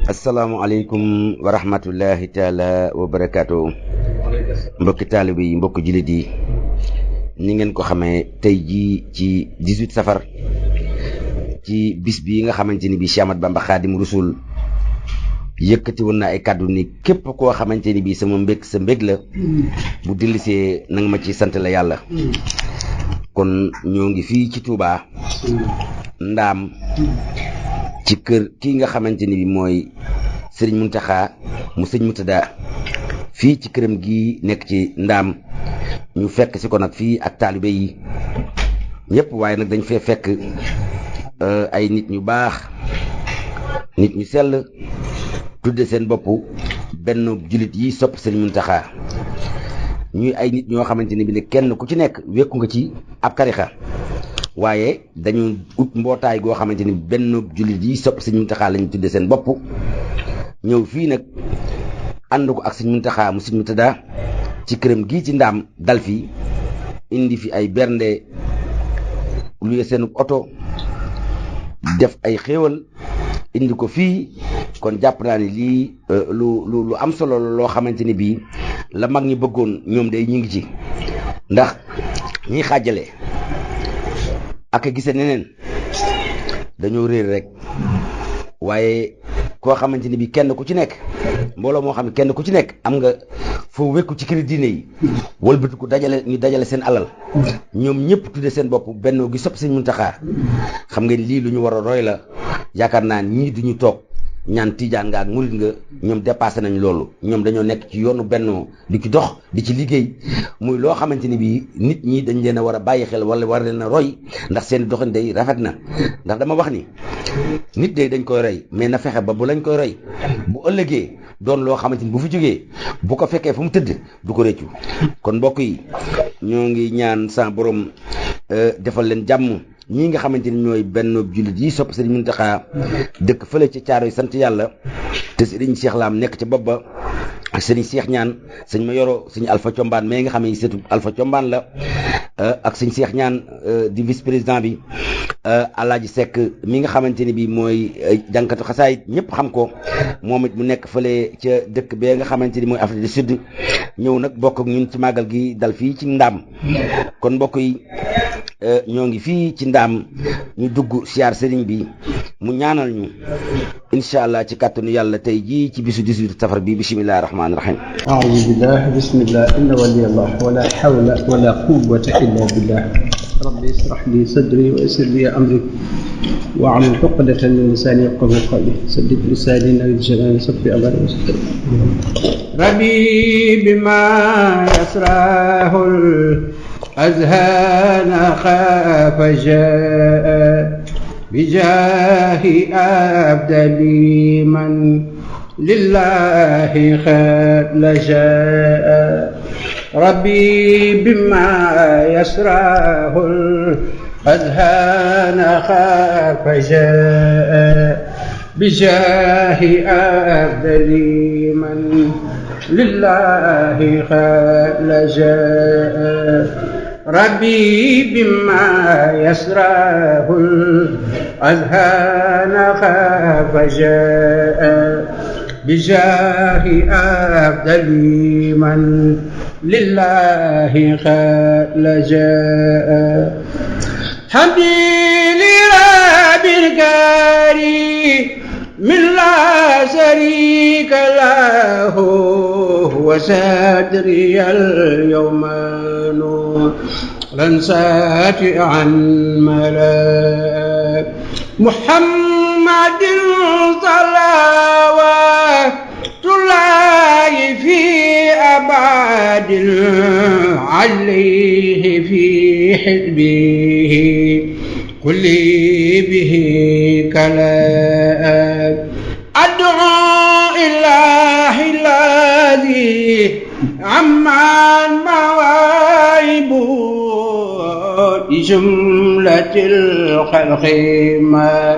asalaamaaleykum wa rahmatullahi taala wa barakaatu. mbokki taalibe yi mbokki jullit yi ni ngeen ko xamee tey jii ci 18 safar ci bis bi nga xamante ni bii Cheikh Ahmadou Bamba Xaadimu Rasuul yëkkati woon na ay kàddu ni képp koo xamante ni bii sama mbég sa mbég la bu dellisee nanga ma ci sant la yàlla. kon ñoo ngi fii ci Touba Ndaam ci kër kii nga xamante ni bi mooy Serigne Mountakha mu Serigne Moutada fii ci këram gi nekk ci Ndaam ñu fekk si ko nag fii ak taalibe yi ñëpp, waaye nag dañ fee fekk ay nit ñu baax, nit ñu sell, tudde seen bopp benn jullit yi sopp Serigne Mountakha. ñuy ay nit ñoo xamante ni bi ne kenn ku ci nekk wekku nga ci ab tarixa, waaye dañu ut mbootaay goo xamante ni benn jullit yi sopp Serigne Mountakha lañu tudde seen bopp. ñëw fii nag ànd ko ak Serigne Mountakha mu Serigne Moutada ci këram gii ci Ndaam dal fii indi fi ay bernde, luye seen oto, def ay xéewal indi ko fii. kon jàpp naa ni lii lu am solo loo xamante ni bii la mag ñi bëggoon ñoom day ñu ngi ci, ndax ñiy xaajale ak a gise neneen dañoo réer rek. waaye koo xamante ni bii kenn ku ci nekk, mbooloo moo xam ne kenn ku ci nekk am nga foo wekku ci këri diine yi, wëlbati ko ñu dajale seen alal, ñoom ñëpp tudde seen bopp bennoo gi sopp Serigne Mountakha. xam nga lii lu ñu war a roy la. yaakaar naa ñii duñu toog ñaan tiijaan nga ak murit nga, ñoom dépassé nañ loolu. ñoom dañoo nekk ci yoonu bennoo di ci dox di ci liggéey, muy loo xamante ni bii nit ñi dañ leen a war a bàyyi xel wala war leen a roy, ndax seen doxin day rafet na. ndax dama wax ni nit day dañ koy roy, mais na fexe ba bu lañ koy roy bu ëllëgee doon loo xamante ni bu fi jógee bu ko fekkee fu mu tëdd du ko réccu. kon mbokk yi ñoo ngi ñaan sa borom defal leen jàmm. ñii nga xamante ni ñooy benn jullit yi sopp Serigne Mountakha dëkk fële ci caaro yi sant yàlla, te Serigne Cheikh Lam nekk ca bopp ba, ak Serigne Cheikh ñaan sëñ ma yoro sëñ Alpha Combaan mais nga xam ne seetu Alpha Combaan la, ak sëñ Cheikh ñaan di vice président bi, Alaaji Seck mi nga xamante ni bi mooy jànkatu xasaayit ñëpp xam ko, moom it mu nekk fële ca dëkk bee nga xamante ni mooy Afrique du Sud, ñëw nag bokk ak ñun ci màggal gi dal fii ci Ndaam. kon mbokk yi ñoo ngi fii ci Ndaam ñu dugg siyaar sëriñ bi mu ñaanal ñu incha allah ci kàttanu yàlla tey jii ci bisu 18 safar bi bismillahi rahmaani rahim. a'uuzu billah bismillah inna waliyallah wala hawla wala quwwata illa billah rabbi israh li sadri wa yassir li amri wahlul uqdatan min lisani yafqahu qawli saddid lisani nawwir janaani sabbi amri wastakbir rabbi bima yasrahul أذهان خاف جاء بجاه أبدل من لله خير لجاء ربي بما يسراه الأذهان خاف جاء بجاه أبدل من لله خير لجاء ربي بما يسراه الأذهان خاف جاء بجاه أبدل من لله خير لجاء حمدي لرب الكريم من لا شريك له وصدري اليوم نورا ساتعا ملا محمد صلوات الله في أبعد عليه في حزبه كل به كلام أدعو إله الذي عمان مواهبه لجملة الخلق ما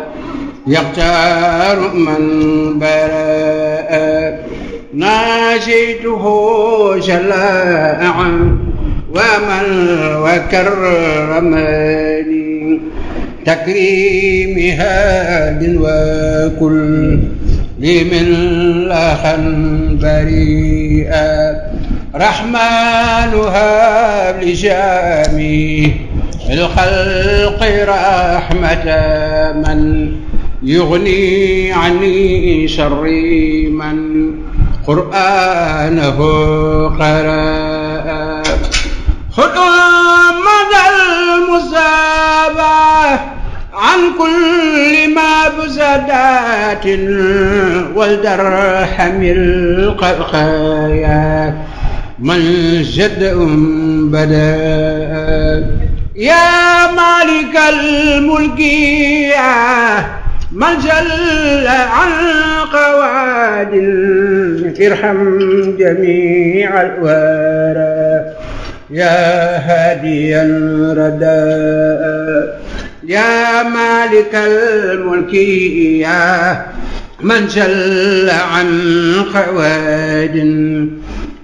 يختار من براء ناجيته جلاء ومن وكرمني تكريم هاد وكل لي من لخا بريئا رحمن هب لجميع الخلق رحمة من يغني عني شر من قرآنه قرأ خذ مدى المصابة عن كل مفسدات والدرحم القلقايا من جد بدا يا مالك الملك يا من جل عن قواد ارحم جميع الورى يا هاديا رداء يا مالك الملك يا من جل عن قواد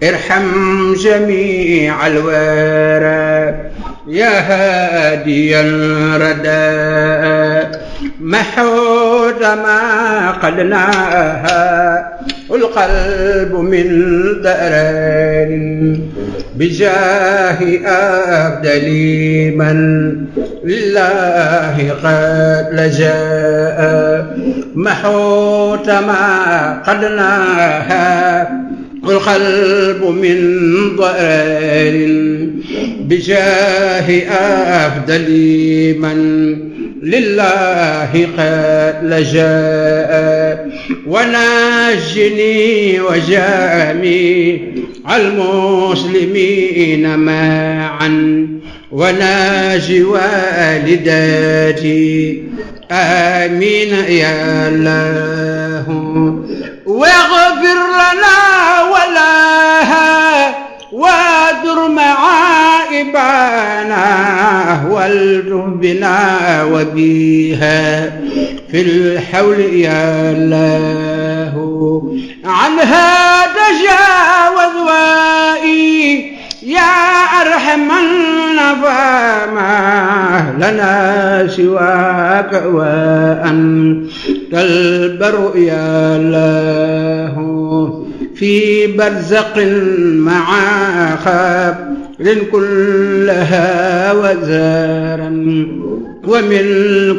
ارحم جميع الورى يا هاديا رداء محوت ما قد ناهى القلب من درر بجاه أفضل من لله قد لجأ محوت ما قد ناهى القلب من ضرر بجاه أفضل من لله قد لجأ ونجني وجميع المسلمين معا وناجي والداتي آمين يا الله واغفر لنا ولها وادر معائبنا والتف بنا وبيها في الحول يا الله عنها تجاوز وائي يا أرحم النفامة لنا سواك وأنت البر يا الله في برزق مع خبر كلها وزارا ومن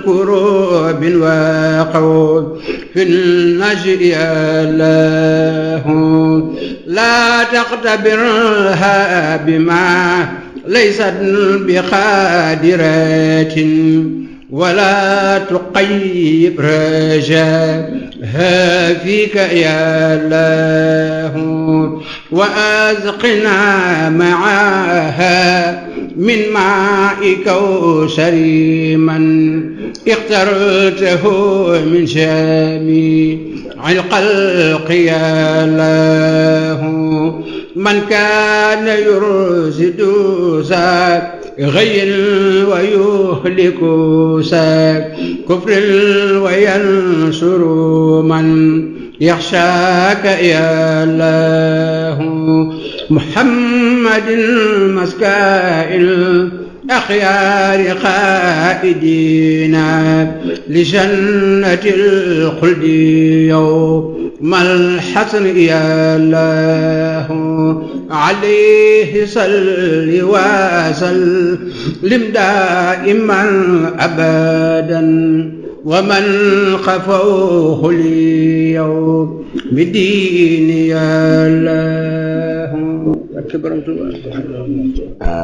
كروب وقود في النجر يا الله لا تقتبرها بما ليست بقادرات ولا تقيب رجاها فيك يا الله وأزقنا معها من ماء كوثر من اخترته من جميع الخلق يا الله من كان يرشد ذاك غي ويهلك ذاك كفر وينصر من يخشاك يا الله محمد المسكائل أخيار خائدين لجنة الخلد يوم الحسن يا الله عليه صل وسلم دائما أبدا ومن خفوه اليوم بدين يا الله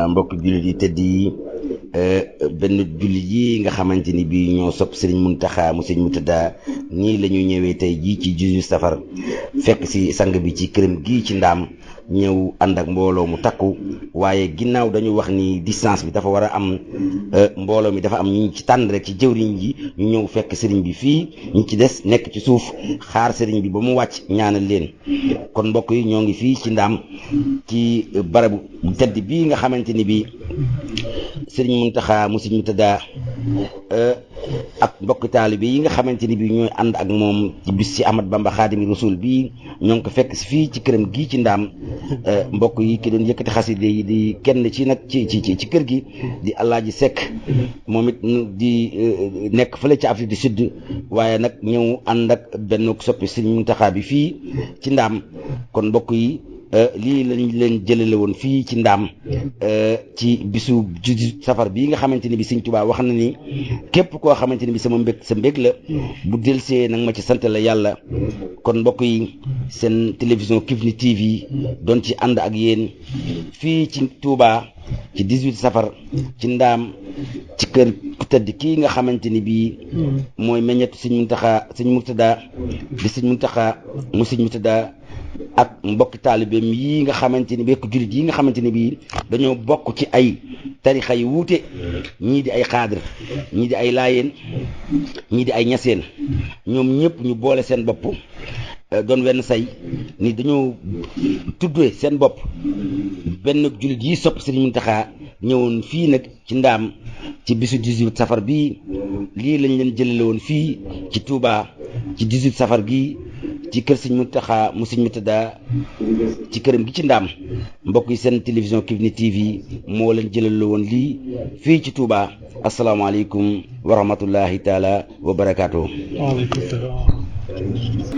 mbokk jullit yi tëdd yi benn jullit yi nga xamante ni bii ñoo sopp Serigne Mountakha mu Serigne Mountada nii la ñu ñëwee tey jii ci 18 safar fekk si sang bi ci këram gii ci ndaam ñëw ànd ak mbooloo mu takku waaye ginnaaw dañu wax ni distance bi dafa war a am mbooloo mi dafa am ñu ci tànn rek ci jëwriñ ji ñu ñëw fekk Serigne bi fii ñu ci des nekk ci suuf xaar Serigne bi ba mu wàcc ñaanal leen kon mbokk yi ñoo ngi fii ci ndaam ci barabu tedd bii nga xamante ni bii Serigne Mountakha mu Serigne Mountada ak mbokk taalibe yi nga xamante ni bii ñooy ànd ak moom ci bis ci Ahmad Bamba Xaadimu Rasuul bii ñoo ngi ko fekk si fii ci këram gii ci ndaam mbokk yi ki doon yëkkati xaside yi di kenn ci nag ci kër gi di Alaaji Seck moom it di nekk fële ci Afrique du Sud waaye nag ñëw ànd ak benn soppi Sëriñ Muntaxa bi fii ci ndaam kon mbokk yi lii lañ leen jëlale woon fii ci ndaam ci bisu 18 safar bii nga xamante ni bi Sëriñ Tuubaa wax na ni képp koo xamante ni bi sama mbég sa mbég la bu delsee nag ma ci sant la yàlla kon mbokk yi seen télévision Kifne TV doon ci ànd ak yéen fii ci Touba ci 18 safar ci ndaam ci kër ku tëdd kii nga xamante ni bii mooy meññetu Sëriñ Muntaxa Sëriñ Murtada di Sëriñ Muntaxa mu Sëriñ Murtada ak mbokki taalibeem yi nga xamante ni bekk jullit yi nga xamante ni bii dañoo bokk ci ay tarixa yu wuute ñii di ay xaadir ñii di ay laayeen ñii di ay ñaseen ñoom ñëpp ñu boole seen bopp doon wenn say ni dañoo tuddee seen bopp benn jullit yi sopp Sëriñ Muntaxa ñëwoon fii nag ci ndaam ci bisu 18 safar bii lii lañ leen jëlale woon fii ci Touba ci 18 safar gi ci kër Sëriñ Muntaxa mu Sëriñ Murtada ci këram gi ci ndaam mbokk yi seen télévision Kifne TV moo leen jëlale woon lii fii ci Touba asalaamaaleykum wa rahmatullahi taala wa barakaatu. waaleykum salaam.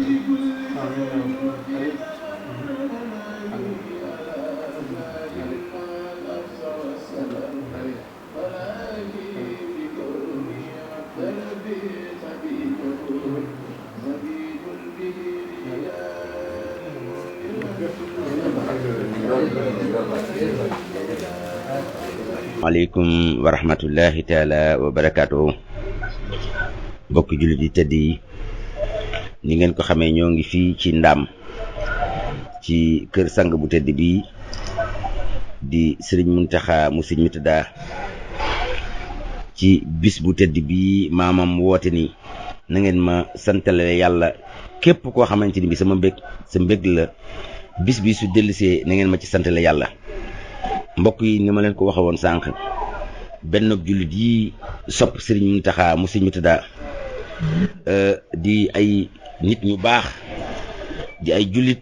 maaleykum wa rahmatullahi taala wa barakaatu mbokki jullit yi tëdd yi ni ngeen ko xamee ñoo ngi fii ci ndaam ci kër sang bu tëdd bi di Sëriñ Muntaxa mu Sëriñ Murtada ci bis bu tëdd bi maamam woote ni na ngeen ma santale yàlla képp koo xamante ni bi sama mbég sa mbég la bis bi su dellusee na ngeen ma ci santale yàlla mbokk yi ni ma leen ko waxe woon sànq benn jullit yi sopp Sëriñ Muntaxa mu Sëriñ Murtada di ay nit ñu baax di ay jullit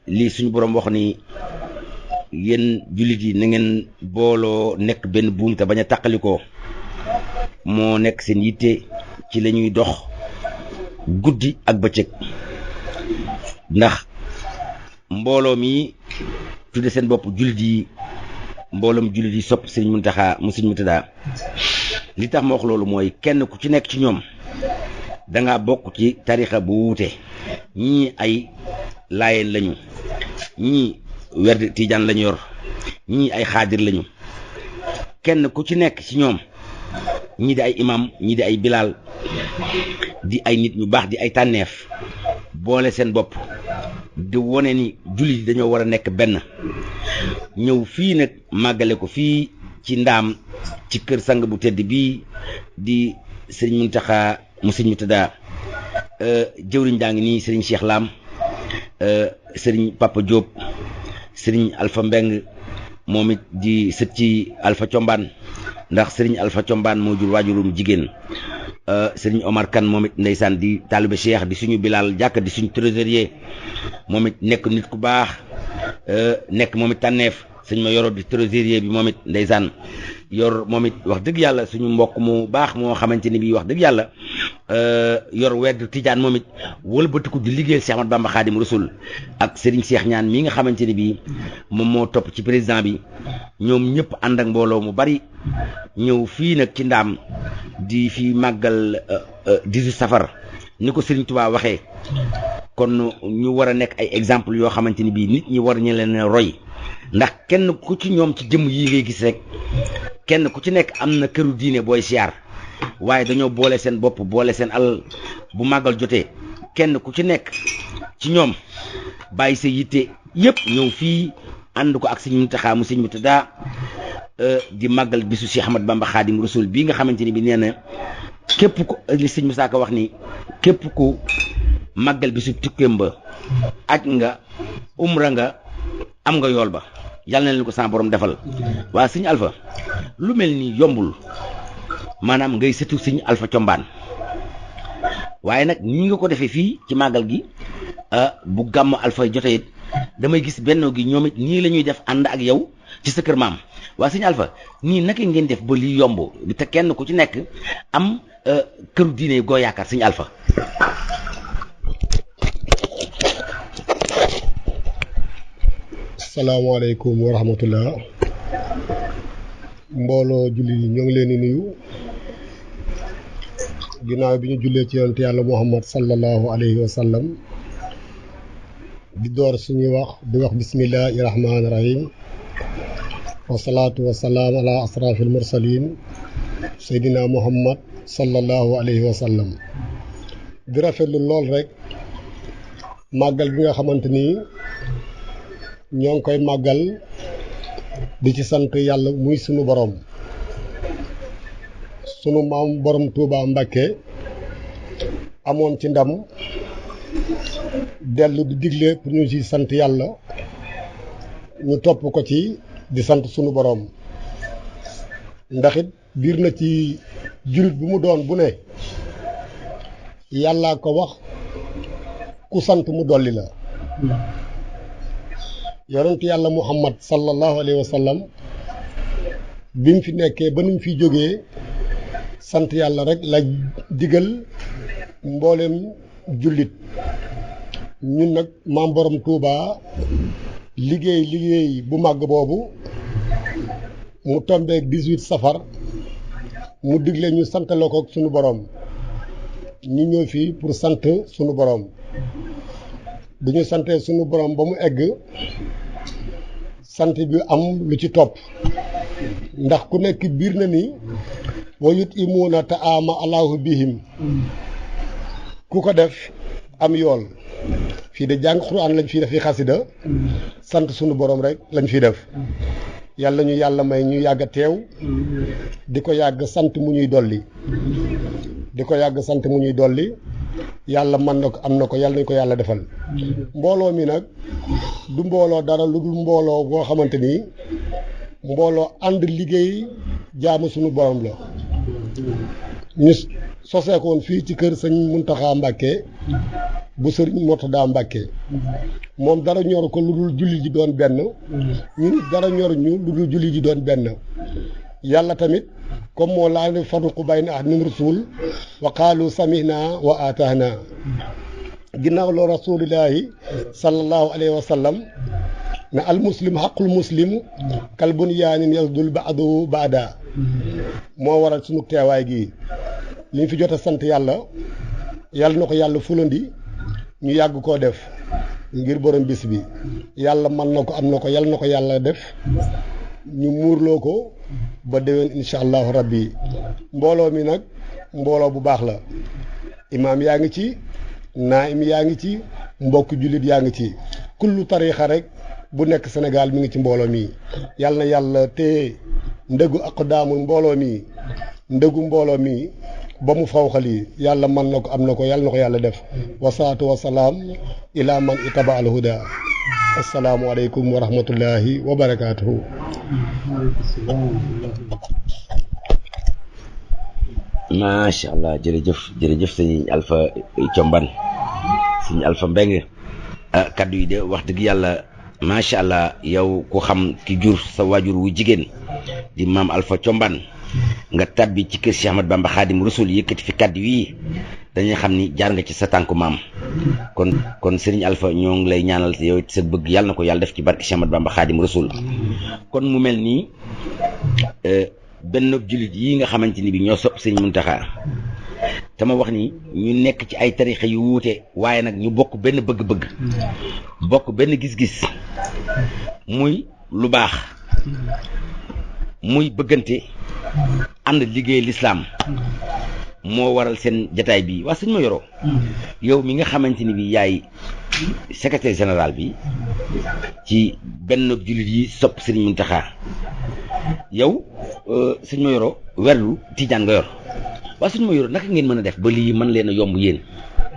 lii suñu borom wax ni yéen jullit yi na ngeen booloo nekk benn buum te bañ a tàqalikoo moo nekk seen yitte ci la ñuy dox guddi ak bëccëg ndax mbooloo mi tudde seen bopp jullit yi mbooloom jullit yi sopp Sëriñ Muntaxa mu Sëriñ Murtada li tax ma wax loolu mooy kenn ku ci nekk ci ñoom danga bokk ci tarixa bu wuute ñii ay laayeen lañu ñii werd tiijaan lañu yor ñii ay xaadir lañu kenn ku ci nekk ci ñoom ñii di ay imam ñii di ay bilaal di ay nit ñu baax di ay tànneef boole seen bopp di wone ni jullit yi dañoo war a nekk benn ñëw fii nag màggale ko fii ci ndaam ci kër sang bu tedd bii di Sëriñ Muntaxa mu Sëriñ Murtada jëwriñ daa ngi nii Sëriñ Cheikh Lam Sëriñ Papa Diop Sëriñ Alpha Mbeng moom it di sët ci Alpha Combaan ndax Sëriñ Alpha Combaan moo jur waajurum jigéen Sëriñ Omar Kan moom it ndeysaan di taalibe Cheikh di suñu Bilal jàkk di suñu trésorier moom it nekk nit ku baax nekk moom it tànneef sëñ ma yoro di trésorier bi moom it ndeysaan yor moom it wax dëgg yàlla suñu mbokk mu baax moo xamante ni bii wax dëgg yàlla yor werd tijaan moom it wëlbatiku di liggéeyal Cheikh Ahmad Bamba Xaadim Rasul ak Serigne Cheikh ñaan mii nga xamante ni bii moom moo topp ci président bi ñoom ñëpp ànd ak mbooloo mu bari ñëw fii nag ci ndaam di fi màggal 18 safar ni ko Serigne Touba waxee kon ñu war a nekk ay exemple yoo xamante ni bii nit ñi war ñu leen roy ndax kenn ku ci ñoom ci jëmm yi ngay gis rek kenn ku ci nekk am na këru diine booy siyaar waaye dañoo boole seen bopp boole seen alal bu màggal jotee kenn ku ci nekk ci ñoom bàyyi sa yitte yëpp ñëw fii ànd ko ak Sëriñ Muntaxa mu Sëriñ Murtada di màggal bisu Cheikh Ahmad Bamba Xaadim Rasul bii nga xamante ni bi nee na képp ku li Sëriñ Musaa Ka wax ni képp ku màggal bisu tukkeem ba aj nga umra nga am nga yool ba yàlla na leen ko sama borom defal waa Sëriñ Alpha lu mel ni yombul maanaam ngay sëtu Sëriñ Alpha Combaan waaye nag ni nga ko defee fii ci màggal gi bu gàmm Alpha jotee it damay gis bennoo gi ñoom it nii la ñuy def ànd ak yow ci sa kër maam waa sëñ Alpha nii naka ngeen def ba lii yomb te kenn ku ci nekk am këru diine goo yaakaar sëñ Alpha. salaamaaleykum wa rahmatullah mbooloo julli yi ñoo ngi leen di nuyu ginnaaw bi ñu jullee ci yonent yàlla Muhammad sallallahu alayhi wa sallam di door suñuy wax di wax bismillahi rahmaani rahim wasalaatu wasalaam ala asrafil mursalin seydina Muhammad sallallahu alayhi wa sallam di rafetlu lool rek màggal bi nga xamante ni ñoo ngi koy màggal di ci sant yàlla muy sunu borom sunu maam borom Touba Mbakke amoon ci ndam dellu di digle pour ñu ci sant yàlla ñu topp ko ci di sant sunu borom ndax it biir na ci jullit bu mu doon bu ne yàllaa ko wax ku sant mu dolli la. yonent yàlla Muhammad sallallahu alayhi wa sallam bi mu fi nekkee ba nu mu fi jógee sant yàlla rek la digal mboolem jullit ñun nag maam borom Touba liggéey bu màgg boobu mu tombeek 18 safar mu digle ñu santale ko sunu borom ñu ñëw fii pour sant sunu borom bi ñu santee sunu borom ba mu egg sant bi am lu ci topp ndax ku nekk biir na ni wa yut'imuuna ta'aama allahu bihim ku ko def am yool fii de jàng Alxuraan lañ fiy def fi xasida sant sunu borom rek lañ fiy def yàlla ñu yàlla may ñu yàgg a teew di ko yàgg sant mu ñuy dolli yàlla mën na ko am na ko yàlla nañu ko yàlla defal mbooloo mi nag du mbooloo dara lu dul mbooloo boo xamante ni mbooloo ànd liggéey jaamu sunu borom la ñu soseekoon fii ci kër sëñ Muntaxa Mbàkke bu sëriñ Murtada Mbàkke moom dara ñor ko lu dul julli ji doon benn ñu dara ñor ñu lu dul julli ji doon benn yàlla tamit comme moo laa ne farqu bayna ahadin min rasul wa qaalu samihna wa ataana ginnaaw loo rasulillahi sallallahu alayhi wa sallam ne al muslim xaqul muslim kal bunyaanin yasdul baadu baada moo waral sunu teewaay gi li ñu fi jot a sant yàlla na ko yàlla fulandi ñu yàgg koo def ngir borom bis bi yàlla mën na ko am na ko yàlla na ko yàlla def ñu muurloo ko ba déwén incha allahu rabbi mbooloo mi nag mbooloo bu baax la imaam yaa ngi ci naim yaa ngi ci mbokk jullit yaa ngi ci kullu tariixa rek bu nekk Sénégal mi ngi ci mbooloo mi yàlla na yàlla téye ndëgu aqdaamul mbooloo mi ndëgu mbooloo mi ba mu fawxali yàlla mën na ko am na ko yàlla na ko yàlla def wasalaatu wasalaam ila man itaba al huda assalaamu aleykum wa rahmatullahi wa barakaatuhu. macha allah jërëjëf sëñ Alpha Thiombane sëñ Alpha Mbengue kaddu yi de wax dëgg yàlla macha allah yow ku xam ki jur sa waajur wu jigéen di maam Alpha Thiombane nga tabbi ci kër Cheikh Ahmad Bamba Khadim Rasoul yëkkati fi kaddu yi dañuy xam ni jaar nga ci sa tànku maam kon Serigne Alpha ñoo ngi lay ñaanal yow it sa bëgg yàlla na ko yàlla def ci barke Cheikh Ahmad Bamba Khadim Rasoul kon mu mel nii benn jullit yi nga xamante ni bi ñoo sopp Sëñ Muntaxa te ma wax ni ñu nekk ci ay tarixa yu wuute waaye nag ñu bokk benn bëgg-bëgg bokk benn gis-gis muy lu baax muy bëggante ànd liggéey lislaam moo waral seen jataay bi waa sëñ ma yoroo yow mi nga xamante ni bi yaay secrétaire général bi ci benn jullit yi sopp Sëriñ Muntaxa yow sëñ ma yoroo werlu tijaan nga yor waa sëñ ma yoroo naka ngeen mën a def ba lii mën leen a yomb yéen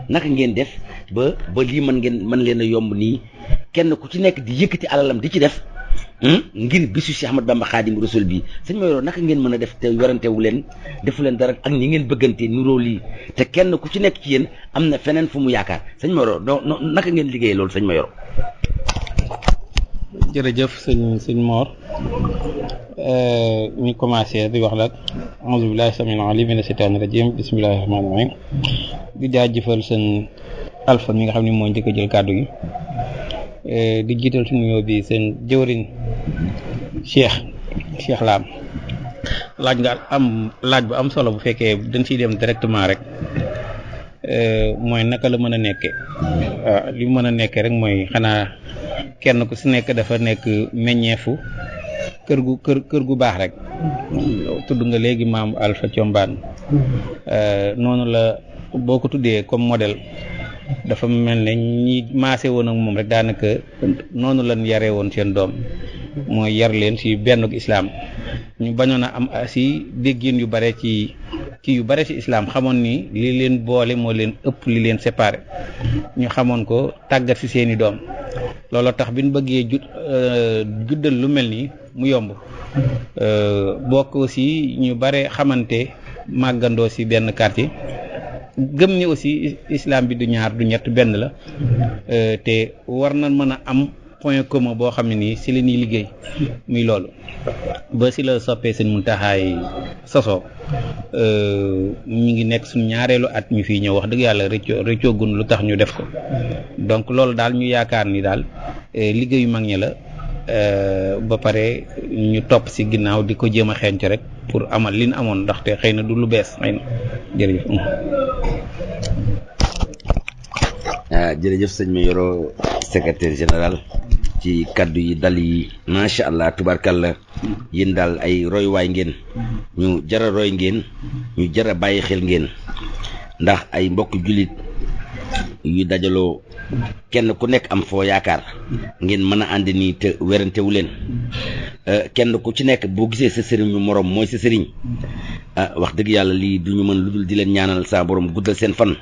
naka ngeen def ba lii mën leen a yomb nii kenn ku ci nekk di yëkkati alalam di ci def ngir bisu Cheikh Ahmad Bamba Khadim Rasoul bi sëñ ma yoroo naka ngeen mën a def te werantewu leen defu leen dara ak ñi ngeen bëggante nuroo lii te kenn ku ci nekk ci yéen am na feneen fu mu yaakaar sëñ ma yoroo naka ngeen liggéeyee loolu sëñ ma yoroo jërëjëf sëñ Mor ñu commencé di wax nag a'uuzu billaahi samiil aliim mina shaytaani rajiim bismillaahi rahmaani rahiim di jaajëfal sëñ Alpha mi nga xam ne moo njëkk a jël kàddu gi di jiital suñu nuyoo bi seen jëwriñ Cheikh Lam laaj nga laaj bu am solo bu fekkee dañ ciy dem directement rek mooy naka la mën a nekkee li mën a nekkee rek mooy xanaa kenn ku si nekk dafa nekk meññeefu kër gu baax rek tudd nga léegi maam Alpha Thiombane noonu la boo ko tuddee comme modèle dafa mel ne ñi maase woon ak moom rek daanaka noonu lañ yaree woon seen doom mooy yar leen ci benn islaam ñu bañoon a am si déggin yu bare ci yu bare ci islaam xamoon ni li leen boole moo leen ëpp li leen séparé ñu xamoon ko tàggat ci seeni doom looloo tax bi ñu bëggee juddal lu mel nii mu yomb bokk aussi ñu bare xamante màggandoo ci benn quartier gëm ni aussi islam bi du ñaar du ñett benn la te war na mën a am point commun boo xam ne nii ci li ñuy liggéey muy loolu ba ci la soppee seen Muntaxaay sosoo ñu ngi nekk suñu ñaareelu at ñu fiy ñëw wax dëgg yàlla rëccoogun lu tax ñu def ko donc loolu daal ñu yaakaar ni daal liggéeyu mag ñi la ba pare ñu topp ci ginnaaw di ko jéem a xeeñc rek pour amal li ñu amoon ndaxte xëy na du lu bees xëy na jërëjëf. jërëjëf sëñ Mayoro secrétaire général ci kaddu yi dal yi macha allah tubarkalla yéen daal ay royuwaay ngeen ñu jara roy ngeen ñu jara bàyyi xel ngeen ndax ay mbokk jullit yu dajaloo kenn ku nekk am foo yaakaar ngeen mën a ànd nii te werantewu leen kenn ku ci nekk boo gisee sa sëriñ ñu moroom mooy sa sëriñ wax dëgg yàlla lii du ñu mën lu dul di leen ñaanal sa borom guddal seen fan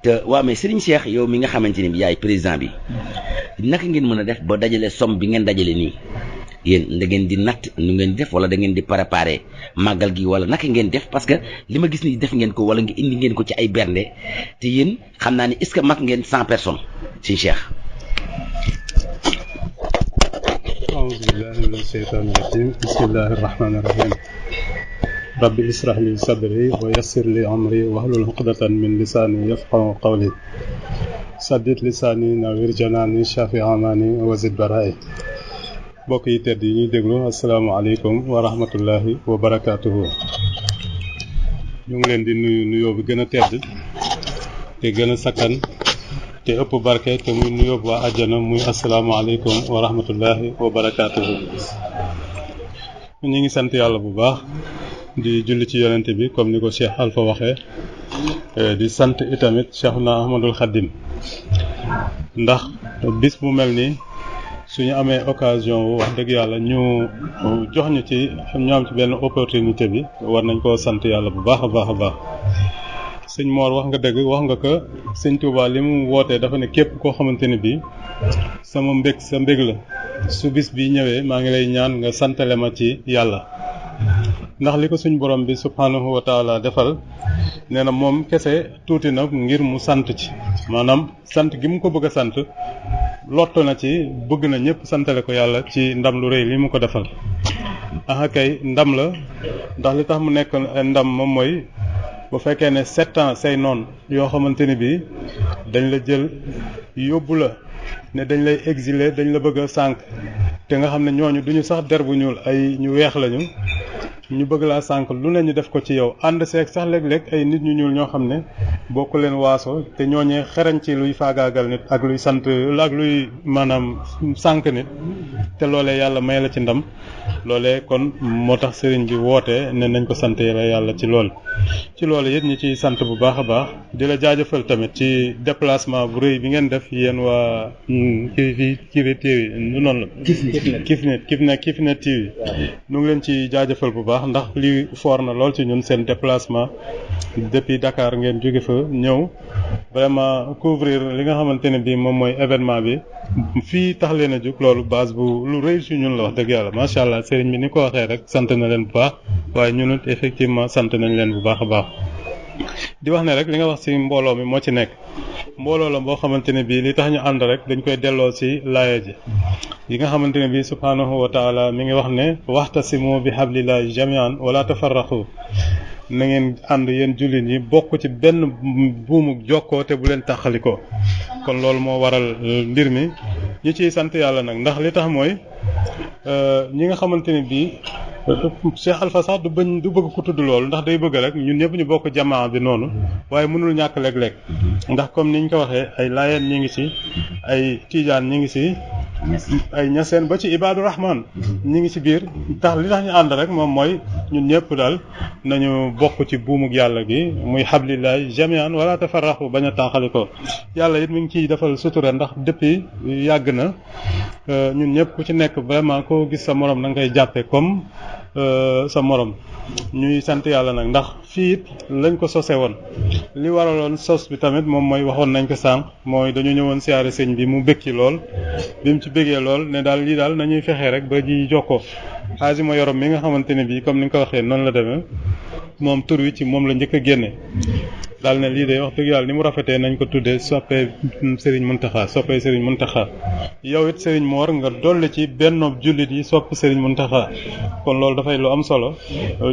te waaw mais Serigne Cheikh yow mi nga xamante ni yaay président bi naka ngeen mën a def ba dajale somme bi ngeen dajale nii yéen da ngeen di natt nu ngeen di def wala da ngeen di préparer màggal gi wala naka ngeen def parce que li ma gis ni def ngeen ko wala nga indi ngeen ko ci ay bernde te yéen xam naa ni est-ce que mag ngeen 100 personnes Serigne Cheikh. أعوذ بالله من الشيطان الرجيم بسم الله الرحمن الرحيم رب اشرح لي صدري ويسر لي أمري واحلل عقدة من لساني يفقهوا قولي سدد لساني نوّر جناني شافي أماني وزد برائي mbokk yi tedd yi ñuy déglu asalaamaaleykum wa rahmatullahi wa barakaatuhu ñu ngi leen di nuyoo bi gën a tedd te gën a sakkan te ëpp barke te muy nuyoo waa àjjana muy asalaamaaleykum wa rahmatullahi wa barakaatuhu ñu ngi sant yàlla bu baax di julli ci yonente bi comme ni ko Cheikh Alpha waxee di sant itamit Cheikhuna Ahmadul Khadim ndax bis bu mel nii suñu amee occasion wax dëgg yàlla ñu jox ñu ci ñu am ci benn opportunité bi war nañ koo sant yàlla bu baax a baax a baax sëñ Mor wax nga dëgg wax nga ko sëñ Touba li mu wootee dafa ne képp koo xamante ni bii sama mbég sa mbég la su bis bi ñëwee maa ngi lay ñaan nga santale ma ci yàlla ndax li ko suñ borom bi subhanahu wa taala defal nee na moom kese tuuti na ngir mu sant ci maanaam sant gi mu ko bëgg a sant lottu na ci bëgg na ñëpp santale ko yàlla ci ndam lu rëy li mu ko defal aha kay ndam la ndax li tax mu nekk ndam moom mooy bu fekkee ne 7 ans say noon yoo xamante ni bii dañ la jël yóbbu la ne dañ lay exiler dañ la bëgg a sànq te nga xam ne ñooñu duñu sax der bu ñuul ay ñu weex lañu ñu bëgg laa sànq lu ne ñu def ko ci yow ànd seeg sax léeg-léeg ay nit ñu ñuul ñoo xam ne bokk leen waaso te ñooñee xerañ ci luy faagaagal nit ak luy sant ak luy maanaam sànq nit te loolee yàlla may la ci ndam loolee kon moo tax sëriñ bi woote ne nañ ko sant la yàlla ci loolu it ñi ciy sant bu baax a baax di la jaajëfal tamit ci déplacement bu rëy bi ngeen def yéen waa Kifne TV noonu la Kifne TV nu ngi leen ci jaajëfal bu baax ndax lii foor na lool ci ñun seen déplacement depuis Dakar ngeen jóge fa ñëw vraiment couvrir li nga xamante ne bii moom mooy événement bi fii tax leen a jóg loolu base bu lu rëy ci ñun la wax dëgg yàlla macha allah sëriñ bi ni ko waxee rek sant na leen bu baax waaye ñun it effectivement sant nañ leen bu baax a baax di wax ne rek li nga wax ci mbooloo mi moo ci nekk mbooloo la boo xamante ne bii li tax ñu ànd rek dañ koy delloo ci laaya ji yi nga xamante ne bii subhaanahu wa taala mi ngi wax ne waxtasimu bi hablillahi jamian wala tafarraqu na ngeen ànd yéen jullit yi bokk ci benn buumu jokkoo te bu leen tàqalikoo kon loolu moo waral mbir mi ñu ciy sant yàlla nag ndax li tax mooy ñi nga xamante ne bii Cheikh Alpha sax du bëgg ku tudd loolu ndax day bëgg rek ñun ñëpp ñu bokk jamaa bi noonu waaye mënul ñàkk léeg-léeg ndax comme niñ ko waxee ay laayeen ñi ngi ci ay tiijaan ñi ngi ci ay ñaseen ba ci Ibaadu Rahman ñi ngi ci biir tax li tax ñu ànd rek moom mooy ñun ñëpp daal nañu bokk ci buumug yàlla gi muy hablillahi jamian wala tafarraqu bañ a tànqali ko yàlla it mi ngi ciy defal sutura ndax depuis yàgg na ñun ñëpp ku ci nekk vraiment koo gis sa morom na nga koy jàppe comme sa morom ñuy sant yàlla nag ndax fii it lañ ko sose woon li waraloon sos bi tamit moom mooy waxoon nañ ko sànq mooy dañu ñëwoon siyaare sëñ bi mu bëgg ci lool bi mu ci bëggee lool ne daal lii daal nañuy fexee rek ba ji jokkoo xaasi ma yorom mi nga xamante ne bii comme ni nga ko waxee noonu la demee moom tur wi ci moom la njëkk a génne daal ne lii de wax dëgg yàlla ni mu rafetee nañ ko tuddee soppee Serigne Mountakha soppee Serigne Mountakha yow it Serigne Mor nga dolli ci benn jullit yi sopp Serigne Mountakha kon loolu dafay lu am solo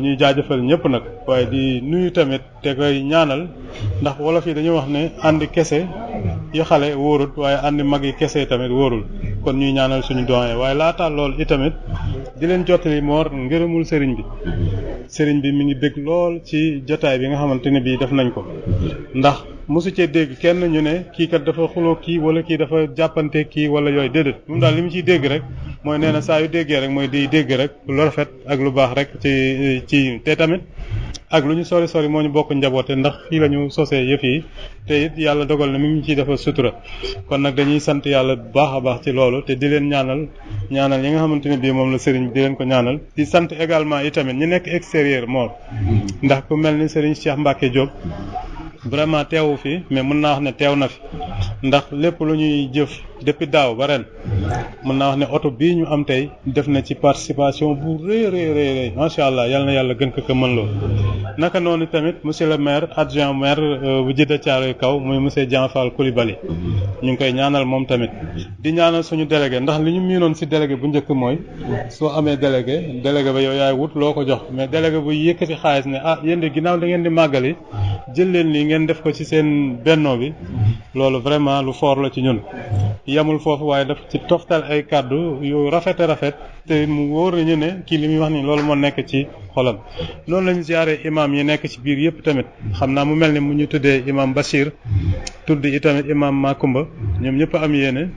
ñuy jaajëfal ñëpp nag waaye di nuyu tamit te koy ñaanal ndax wolof yi dañuy wax ne àndi kese yi xale wóorut waaye àndi mag yi kese tamit wóorul kon ñuy ñaanal suñu doyen waaye laata lool itamit di leen jottali Mor ngërëmul Serigne bi Serigne bi mi ngi dégg lool ci jotaay bi nga xamante ne bii def nañ ko ndax mosu cee dégg kenn ñu ne kii kat dafa xuloo kii wala kii dafa jàppante kii wala yooyu déedéet moom daal li mu ciy dégg rek mooy nee na saa yu déggee rek mooy di dégg rek lu rafet ak lu baax rek ci te tamit ak lu ñu sori sori moo ñu bokk njaboote ndax fii la ñu sosee yëf yi te it yàlla dogal na mi ngi ciy defal sutura kon nag dañuy sant yàlla bu baax a baax ci loolu te di leen ñaanal yi nga xamante ne bii moom la Serigne bi di leen ko ñaanal di sant également itamit ñi nekk extérieur moom ndax ku mel ni Serigne Cheikh Mbacke Diop vraiment teewu fi mais mën naa wax ne teew na fi ndax lépp lu ñuy jëf depuis daaw ba ren mën naa wax ne oto bii ñu am tey def na ci participation bu rëy macha allah yal na yàlla gën ko mën loo naka noonu tamit monsieur le maire adjoint maire bu Djiddah Thiaroye Kaw muy monsieur Dian Fall Coulibaly ñu ngi koy ñaanal moom tamit di ñaanal suñu délégué ndax li ñu miinoon ci délégué bu njëkk mooy soo amee délégué ba yow yaay wut loo ko jox mais délégué bu yëkkati xaalis ne yéen de ginnaaw da ngeen di màggali jël leen lii ngeen def ko ci seen bennoo bi loolu vraiment lu fort la ci ñun yamul foofu waaye daf ci toftal ay kàddu yu rafet te mu wóor nañu ne kii li muy wax ni loolu moo nekk ci xolam noonu lañu ziare imam yi nekk ci biir yëpp tamit xam naa mu mel ni mu ñu tuddee imam Bachir tudd itamit imam Makumba ñoom ñëpp am yéene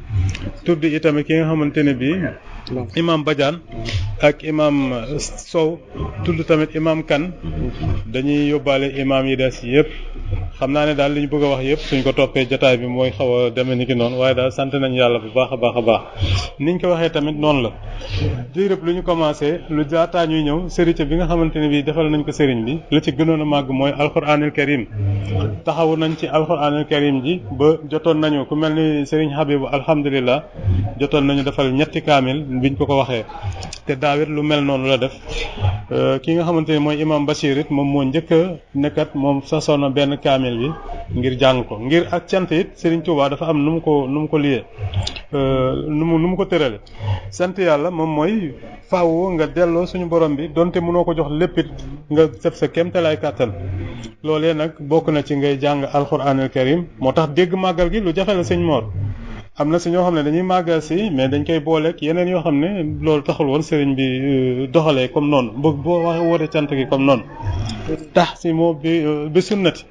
tudd itamit ki nga xamante ne bii imam Badiane ak imam Sow tudd tamit imam Kane dañuy yóbbaale imam yi des yëpp xam naa ne daal li ñu bëgg a wax yëpp suñ ko toppee jotaay bi mooy xaw a demee ni ki noonu waaye daal sant nañu yàlla bu baax a baax niñ ko waxee tamit noonu la diirëb lu ñu commencé lu jaataa ñuy ñëw sëriñ bi nga xamante ne bii defal nañ ko sëriñ bi lu ci gënoon a màgg mooy alquranil karim taxawu nañ ci alquranil karim ji ba jotoon nañu ku mel ni sëriñ Habibu alhamdulilah jotoon nañu defal ñetti kaamil biñ ko waxee te daawit lu mel noonu la def ki nga xamante ne mooy imam Bachir it moom moo njëkk a nekkat moom sasoon na benn kaamil bi ngir jàng ko ngir ak cant it Serigne Touba dafa am nu mu ko liyee nu mu ko tërale sant yàlla moom mooy faaw nga delloo suñu borom bi donte mënoo ko jox léppit nga def sa kéemtalaay kàttan loolee nag bokk na ci ngay jàng alxuraanul karim moo tax dégg màggal gi lu jafe la sëñ Mor am na si ñoo xam ne dañuy màggal si mais dañ koy booleeg yeneen yoo xam ne loolu taxul woon sëriñ bi doxalee comme noonu boo waxee woote cant gi comme noonu taxsimu bi sunnati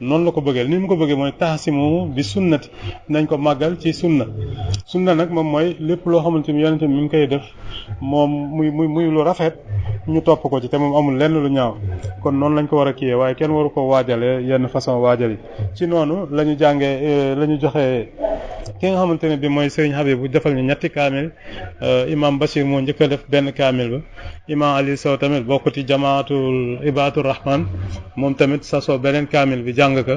noonu la ko bëggee ni mu ko bëggee mooy taxsimu bi sunnati nañ ko màggal ci sunna nag moom mooy lépp loo xamante ni yonent mi ngi koy def moom muy lu rafet ñu topp ko ci te moom amul lenn lu ñaaw kon noonu lañ ko war a kiyee waaye kenn waru ko waajale yenn façon waajal yi ci noonu la ñu jàngee la ñu joxee ki nga xamante ne bi mooy Serigne Habib bu defal ñu ñetti kaamil imam Bachir moo njëkk a def benn kaamil ba imam Ali Sow tamit bokk ci jamaatul Ibadur Rahman moom tamit sasoo beneen kaamil bi jàng ka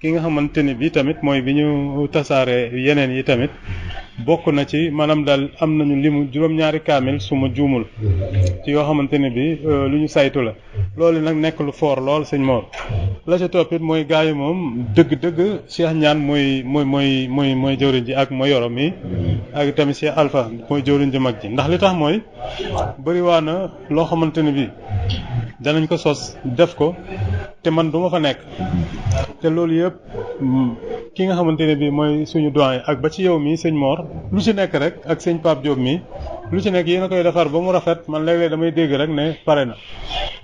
ki nga xamante ne bi tamit mooy bi ñu tasaare yeneen yi tamit bokk na ci maanaam daal am nañu limu juróom-ñaari kaamil su ma juumul ci yoo xamante ne bi lu ñu saytu la loolu nag nekk lu foor lool sëñ Mor la ca toppit mooy gars yi moom dëgg-dëgg Cheikh Ñaan mooy jëwriñ ji ak ma yoro mi ak tamit Cheikh Alpha mooy jëwriñ ji mag ji ndax li tax mooy bëriwaa na loo xamante ne bi danañ ko sos def ko te man duma fa nekk te loolu yëpp ki nga xamante ne bii mooy suñu doyen ak ba ci yow mi sëñ Mor lu ci nekk rek ak sëñ Pape Diop mi lu ci nekk yéen a koy defar ba mu rafet man léeg-léeg damay dégg rek ne pare na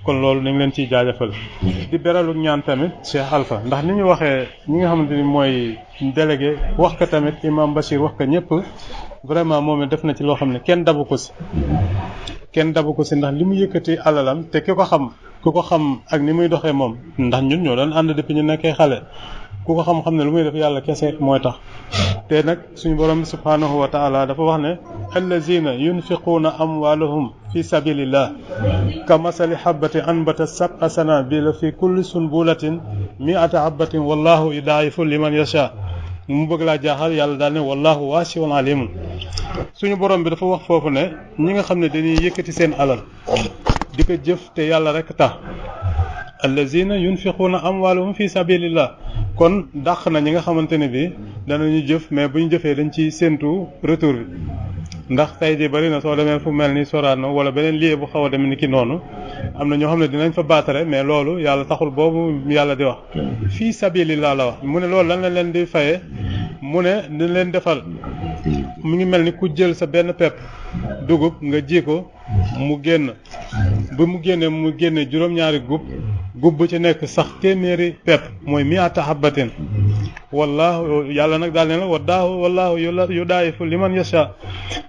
kon loolu nañ leen ciy jaajëfal di beralu ñaan tamit Cheikh Alpha ndax ni ñu waxee ñi nga xamante ni mooy délégué wax ko tamit Imam Bachir wax ko ñëpp vraiment moom def na ci loo xam ne kenn dabu ko si ndax li mu yëkkati alalam te ku ko xam ak ni muy doxee moom ndax ñun ñoo doon ànd depuis ñu nekkee xale ku ko xam ne lu muy def yàlla kese mooy tax te nag suñu borom bi subhanahu wa taala dafa wax ne allazina yunfiquuna amwaalahum fi sabilillah ka masali habbati anbata sab'a sanabila fi kulli sunbulatin mi'ata habbatin wallahu yudaa'ifu liman yasha mu bëgg laa jaaxal yàlla daal ne wallahu waasi'un alimun suñu borom bi dafa wax foofu ne ñi nga xam ne dañuy yëkkati seen alal di ko jëf te yàlla rek tax allazina yunfiquuna amwaalahum fi sabilillah kon dàq na ñi nga xamante ne bi danañu jëf mais bu ñu jëfee dañ ci séentu retour bi ndax tey jii bari na soo demee fu mel ni Sorano wala beneen lieu bu xaw a dem ni ki noonu am na ñoo xam ne dinañ fa baatare mais loolu yàlla taxul boobu yàlla di wax fii sabilillah la wax mu ne loolu lan la leen di fayee mu ne di leen defal mu ngi mel ni ku jël sa benn pepp dugub nga ji ko mu génn bu mu génnee juróom-ñaari gub bu ci nekk sax téeméeri pepp mooy mi'ata habbatin wallaahu yàlla nag daal ne la wallaahu yudaa'ifu liman yasha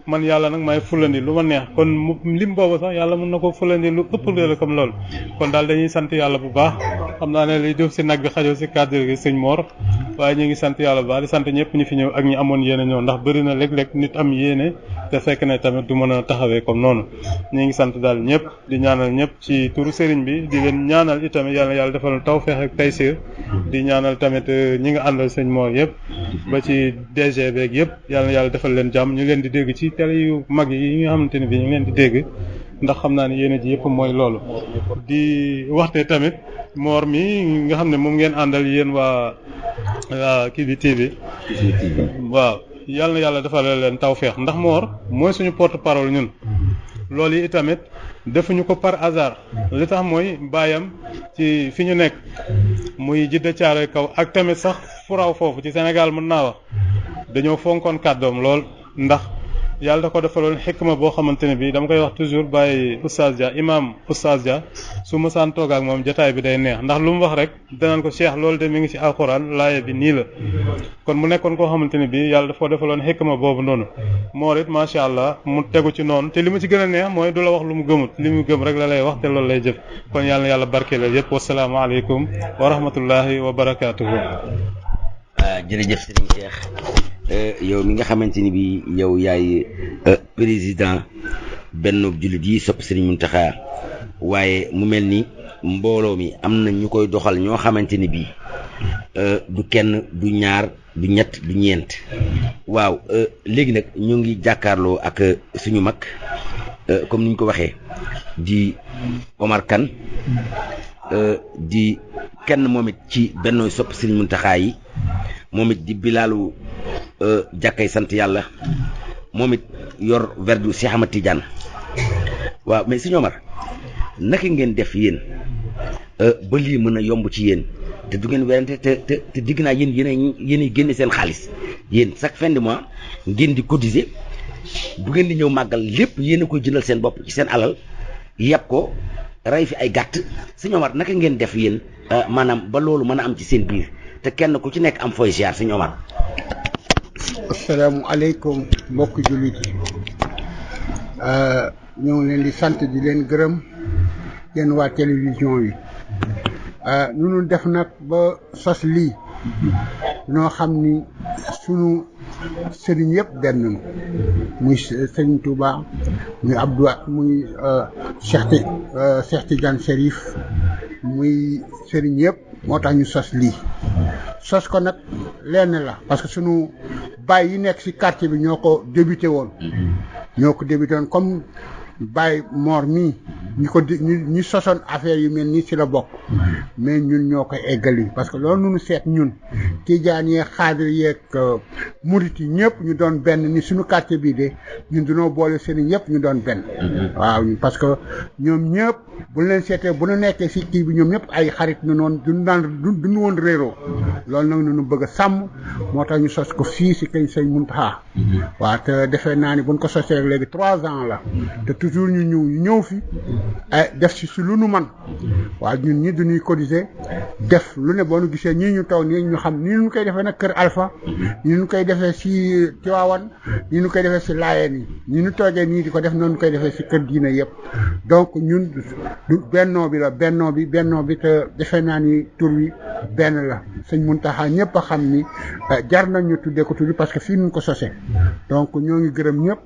man yàlla nag maay fulandi lu ma neex kon lim boobu sax yàlla mën na ko fulandi lu ëpp la comme loolu kon daal dañuy sant yàlla bu baax xam naa ne liy def si nag bi xajoo si cadre gi sëñ Mor waaye ñu ngi sant yàlla bu baax di sant ñëpp ñi fi ñëw ak ñi amoon yéene ñëw ndax bëri na léeg-léeg nit am yéene te fekk ne tamit du mën a taxawee comme noonu ñu ngi sant daal ñëpp di ñaanal ñëpp ci turu sëriñ bi di leen ñaanal itamit yàlla defal tawfeex ak taysir di ñaanal tamit ñi nga àndal sëñ Mor yëpp ba ci DG beeg yëpp yàlla defal leen jàmm ñu leen di dégg ci télé yu mag yi nga xamante ne bi ñu ngi leen di dégg ndax xam naa ne yéene ji yëpp mooy loolu di waxte tamit Mor mi nga xam ne moom ngeen àndal yéen waa kii bi TV waaw yàlla defal leen tawfeex ndax Mor mooy suñu porte parole ñun loolu yi itamit defuñu ko par hasard li tax mooy baayam ci fi ñu nekk muy Jidda Caaroy Kaw ak tamit sax fu raw foofu ci Sénégal mën naa wax dañoo fonkoon kàddoom lool ndax yàlla da ko defaloon xikma boo xamante ne bi dama koy wax toujours bàyyi Oustaz Dia imam Oustaz Dia su ma saan toog ak moom jotaay bi day neex ndax lu mu wax rek danaan ko Cheikh loolu de mi ngi ci alxuraan laaye bi nii la kon mu nekkoon koo xamante ne bi yàlla dafa defaloon xikma boobu noonu moo it macha allah mu tegu ci noonu te li ma ci gën a neex mooy du la wax lu mu gëmut li mu gëm rek la lay wax te loolu lay jëf kon yàlla na yàlla barkeelal yëpp wasalaamaaleykum wa rahmatullahi wa barakaatuhu. jërëjëf Serigne Cheikh yow mi nga xamante ni bi yow yaay président benn jullit yi sopp Serigne Mountakha waaye mu mel ni mbooloo mi am na ñu koy doxal ñoo xamante ni bii du kenn du ñaar du ñett du ñeent waaw léegi nag ñu ngi jàkkaarloo ak suñu mag comme ni ñu ko waxee di Omar Kane di kenn moom it ci benn sopp Serigne Mountakha yi moom it di bilaalu jàkkay sant yàlla moom it yor verdu Cheikh Ahmad Tidiane waaw mais Serigne Omar naka ngeen def yéen ba lii mën a yomb ci yéen te du ngeen werante te digg naa yéen génne seen xaalis yéen chaque fin de mois ngeen di cotiser bu ngeen di ñëw màggal lépp yéen a koy jëndal seen bopp ci seen alal yàpp ko rey fi ay gàtt Serigne Omar naka ngeen def yéen maanaam ba loolu mën a am ci seen biir te kenn ku ci nekk am fooy ziar Serigne Omar. asalaamaaleykum mbokk jullit yi ñoo ngi leen di sant di leen gërëm yéen waa télévision yi ñu def nag ba sos lii ñoo xam ni sunu sëriñ yëpp benn nañu muy Sëriñ Touba muy muy Cheikh Tidiane Chérif muy sëriñ yëpp moo tax ñu sos lii sos ko nag lenn la parce que sunu baay yi nekk ci quartier bi ñoo ko débuté woon comme Baye Mor mii ñi sosoon affaire yu mel nii ci la bokk mais ñun ñoo koy eggali parce que loolu nu seet ñun tijaan yeeg xaadir yeeg murit yi ñëpp ñu doon benn ni suñu quartier bii de ñun dunoo boole seen yëpp ñu doon benn waaw parce que ñoom ñëpp bu leen seetee bu nu nekkee ci kii bi ñoom ñëpp ay xarit nu noonu duñu woon réeroo loolu nag nu bëgg a sàmm moo tax ñu sos ko fii ci kër Sëñ Muntaxa waaw te defee naa ni buñ ko sosee rek léegi 3 ans la te toujours ñu ñëw fi def ci lu nu man waaw ñun ñi duñuy cotiser def lu ne boo nu gisee ñii ñu taw nii ñu xam nii ñu koy defee nag kër Alpha nii ñu koy defee ci Tiwaawan nii ñu koy defee ci Laayeen yi nii ñu toogee nii di ko def noonu koy defee ci kër diine yëpp donc ñun du bennoo bi te defe naa ni tur wi benn la Sëñ Muntaxa ñëpp a xam ni jar nañ ñu tuddee ko tuddi parce que fii ñu ko sosee donc ñoo ngi gërëm ñëpp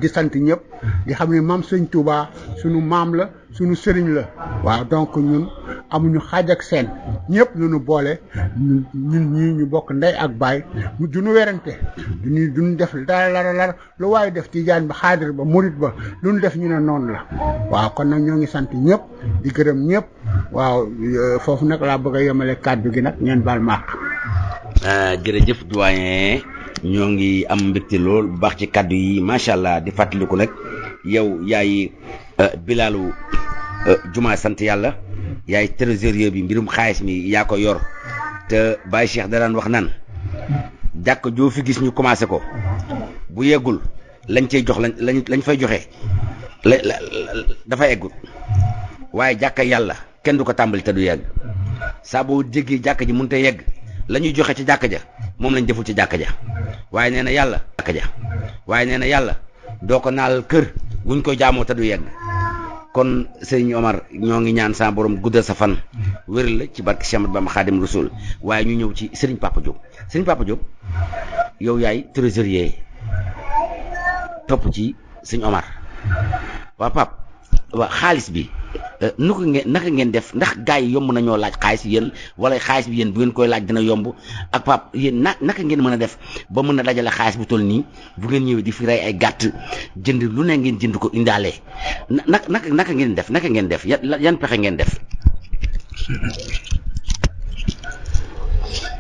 di sant ñëpp di xam ne maam Sëñ Touba sunu maam la sunu sëriñ la waaw donc ñun amuñu xaaj ak seen ñëpp lu ñu boole ñun ñii ñu bokk ndey ak baay duñu werante duñu def dara lu waaye def tijaan ba xaadir ba murit ba lu ñu def ñu ne noonu la waaw kon nag ñoo ngi sant ñëpp di gërëm ñëpp waaw foofu nag laa bëgg a yemale kàddu gi nag ngeen baal ma àq. jërëjëf doyen ñoo ngi am mbégte lool bu baax ci kàddu yi macha allah di fàttaliku nag yow yaay bilaalu jumaa sant yàlla yaay trésorier bi mbirum xaalis mi yaa ko yor te Baye Cheikh da daan wax naan jàkk joo fi gis ñu commencé ko bu yeggul lañ cey jox lañ fay joxe dafa eggul waaye jàkka yàlla kenn du ko tàmbali te du yegg saa boo jéggee jàkka ji mënut a yegg la ñuy joxe ci jàkka ja moom lañ deful ci jàkka ja waaye nee na yàlla doo ko naal kër guñ ko jaamoo te du yegg kon sëñ Omar ñoo ngi ñaan sa borom guddal sa fan wéral la ci barke Cheikh Ahmadou Bamba Khadim Rasoul waaye ñu ñëw ci Serigne Papa Diop yow yaay trésorier topp ci sëñ Omar waa Pape waa xaalis bi naka ngeen def ndax gars yi yomb nañoo laaj xaalis yéen wala xaalis bi yéen bu ngeen koy laaj dina yomb ak Pape yéen naka ngeen mën a def ba mën a dajale xaalis bu toll nii bu ngeen ñëwee di fi rey ay gàtt jënd lu ne ngeen jënd ko indaale naka ngeen def yan pexe ngeen def.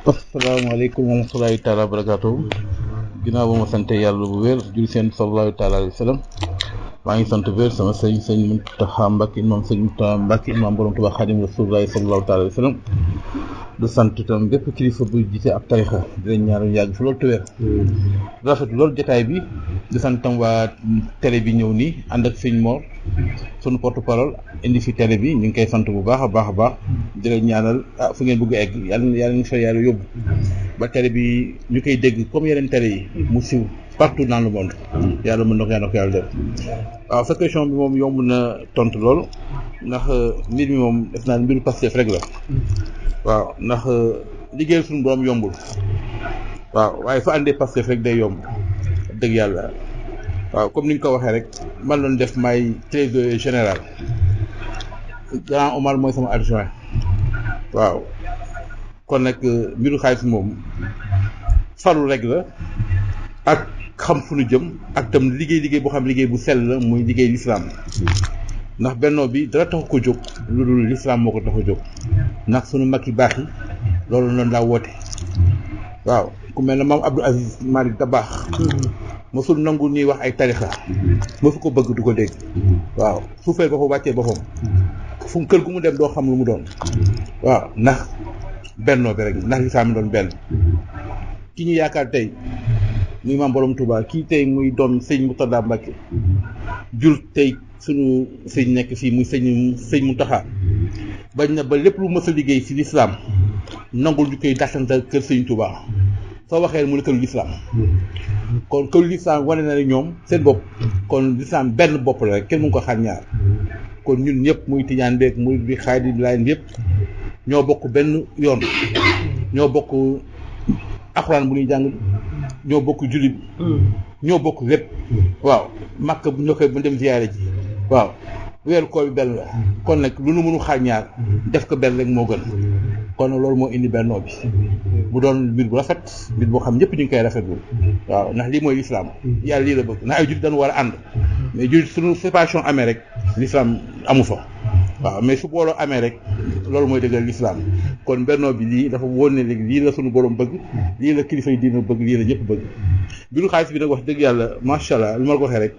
asalaamaaleykum wa rahmatulahi taala wa barakaatu ginnaaw ba ma sant yàlla bu wér jul seen sallallahu taala alayhi wa sallam maa ngi sant wér sama sëñ Muntaxa Mbàkke imam sëñ Muntaxa Mbàkke imam borom Tuubaa Xaadim Rasulullaahi sallallahu taala alayhi wa sallam du sant itam bépp kilifa bu jiite ab tarixa di leen ñaanal yàgg fi loolu te wér rafet loolu jotaay bi di sant tam waa télé bi ñëw nii ànd ak sëñ Mor sunu porte parole indi fi télé bi ñu ngi koy sant bu baax a baax di leen ñaanal fu ngeen bëgg a egg yàlla ñu fa yàlla yóbbu ba télé bi ñu koy dégg comme yeneen télé yi mu siw partout dans le monde yàlla mën na ko yàlla def waaw sa question bi moom yomb na tontu lool ndax mbir mi moom def naa mbiru Pastef rek la waaw ndax liggéeyal suñu borom yombul waaw waaye fa àndee Pastef rek day yomb dëgg yàlla waaw comme ni nga ko waxee rek man doon def may trésorier général grand Omar mooy sama adjoint waaw kon nag mbiru xaalis moom farlu rek la ak xam fu nu jëm ak tam liggéey boo xam liggéey bu sell la muy liggéey lislaam ndax bennoo bi dara taxu ko jóg lu dul lislaam moo ko tax a jóg ndax sunu mag yi baax yi loolu noonu daa woote waaw ku mel ne maam Abdou Aziz Malick Dabakh mosul nangu ñuy wax ay tarixa mosu ko bëgg du ko dégg waaw suufee boppam wàccee boppam fu kër gu mu dem doo xam lu mu doon waaw ndax bennoo bi rek ndax lislaam doon benn ki ñu yaakaar tey muy maam borom Touba kii tey muy doom sëñ Murtada Mbacke jur tey suñu sëñ nekk fii muy sëñ Muntaxa bañ na ba lépp lu mës a liggéey ci lislaam nangul ñu koy dàqantal kër sëñ Touba soo waxee mu ne këru lislaam kon këru lislaam wane na ne ñoom seen bopp kon lislaam benn bopp la rek kenn mu ngi ko xaar ñaar kon ñun ñëpp muy tijaan beeg muy bi xaadir laayeen yëpp ñoo bokk benn yoon ñoo bokk alxuraan bu ñuy jàng ñoo bokk jullit ñoo bokk lépp waaw màkk bu ñoo koy bu dem ziyaare ji waaw weeru koor bi benn la kon nag lu nu mënu xaar ñaar def ko benn rek moo gën kon loolu moo indi bennoo bi mu doon mbir bu rafet mbir boo xam ñëpp ñu ngi koy rafetlu waaw ndax lii mooy l'islam yàlla lii la bëgg ndax ay jullit dañu war a ànd mais jullit suñu séparation amee rek l'islam amu fa waaw mais su booloo amee rek loolu mooy dëggal l'islam kon bennoo bi lii dafa wóor ne léegi lii la suñu borom bëgg lii la kilifa yi diina bëgg lii la ñëpp bëgg mbiru xaalis bi nag wax dëgg yàlla macha allah lu ma la ko waxee rek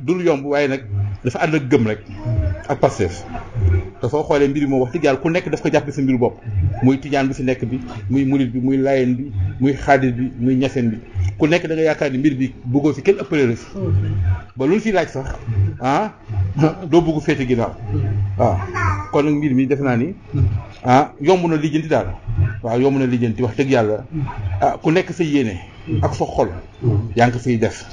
dul yomb waaye nag dafa ànd ak gëm rek ak Pastef te soo xoolee mbir moom wax dëgg yàlla ku nekk daf ko jàppe sa mbiru bopp muy tijaan bi fi nekk bi muy murit bi muy layeen bi muy xaadir bi muy ñaseen bi ku nekk da nga yaakaar ni mbir bi bëggoo fi kenn ëppale la fi ba lu fi laaj sax doo bëgg féete ginnaaw waaw kon nag mbir mi def naa ni yomb na lijjanti daal waaw yomb na lijjanti wax dëgg yàlla ku nekk sa yéene ak sa xol yaa ngi ko fiy def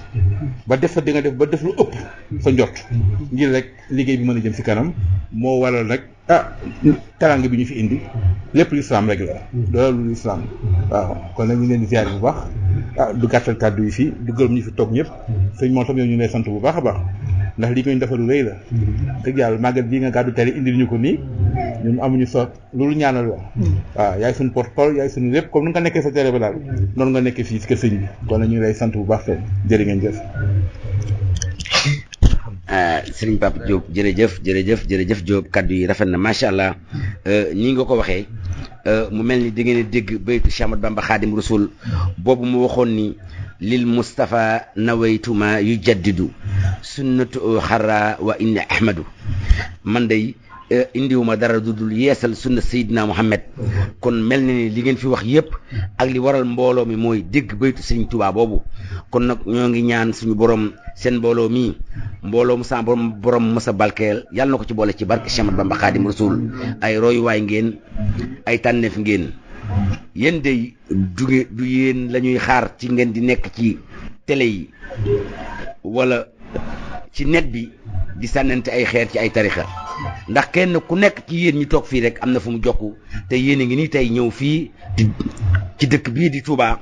ba def fa di nga def ba def lu ëpp sa njot ngir rek liggéey bi mën a jëm si kanam moo waral nag teraanga bi ñu fi indi lépp l'islam rek la loolu l'islam waaw kon nag ñu leen di ziar bu baax du gàttal kàddu yi fii du gërëm ñu fi toog ñëpp sëñ moom tam yow ñu lay sant bu baax a baax ndax lii ko ñu defalu rëy la dëgg yàlla màggal bii nga gàddu télé indil ñu ko nii ñun amuñu soot loolu ñaanal la waaw yaay suñu porte-parole yaay suñu lépp comme ni nga nekkee sa télé ba daal noonu nga nekkee fii si kër sëñ bi kon nag ñu ngi lay sant bu baax te jërë ngeen jëf Serigne Pape Diop jërëjëf Diop kaddu yi rafet na macha allah nii nga ko waxee mu mel ni da ngeen a dégg baytu Cheikh Ahmadou Bamba Khadim Rasoul boobu mu waxoon ni lil Mustafa nawaytuma yu jaddidu sunnatu xarra wa inni ahmadu man day indiwuma dara dudul yeesal sunna Seydina Muhammad kon mel na ni li ngeen fi wax yépp ak li waral mbooloo mi mooy dégg baytu Serigne Touba boobu kon nag ñoo ngi ñaan suñu borom seen mbooloo mi mbooloo mu sa borom mësa barkeel yàlla na ko ci boole ci barke Cheikh Ahmadou Bamba Khadim Rasoul ay royuwaay ngeen ay tànneef ngeen yéen day du yéen la ñuy xaar ci ngeen di nekk ci télé yi wala ci net bi di sànnante ay xeer ci ay tarixa ndax kenn ku nekk ci yéen ñi toog fii rek am na fu mu jokku te yéen a ngi nii tey ñëw fii ci dëkk bii di Touba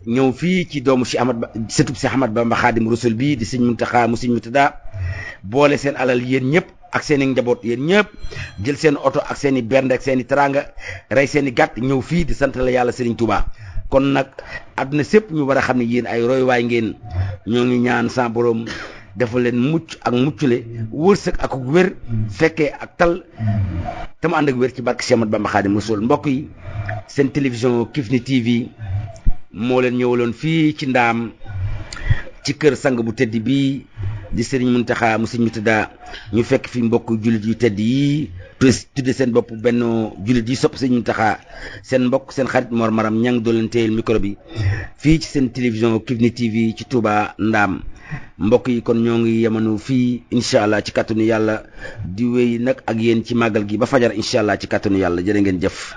ñëw fii ci doomu Cheikh Ahmadou Bamba Khadim Rasoul bii di Sëñ Muntaxa mu Sëñ Murtada boole seen alal yéen ñëpp ak seen i njaboot yéen ñëpp jël seen oto ak seen i bernde ak seen i teraanga rey seen i gàtt ñëw fii di sant la yàlla Serigne Touba kon nag àdduna sépp ñu war a xam ne yéen ay royuwaay ngeen ñoo ngi ñaan sa borom dafa leen mucc ak muccule wërsëg ak wér fekkee ak tal te mu ànd ak wér ci barke Cheikh Ahmadou Bamba Khadim Rasoul mbokk yi seen télévision Kifne TV moo leen ñëwaloon fii ci ndaam ci kër sang bu tedd bi di Serigne Muntaxa mu Serigne Murtada ñu fekk fi mbokk jullit yu tedd yi tudde seen bopp benn jullit yi sopp Serigne Muntaxa seen mbokk seen xarit Mor Maram ñang doo leen téyel micro bi fii ci seen télévision Kifne TV ci Touba ndaam mbokk yi kon ñoo ngi yemanu fii incha allah ci kàttanu yàlla di wéy nag ak yéen ci màggal gi ba fajar incha allah ci kàttanu yàlla jërë ngeen jëf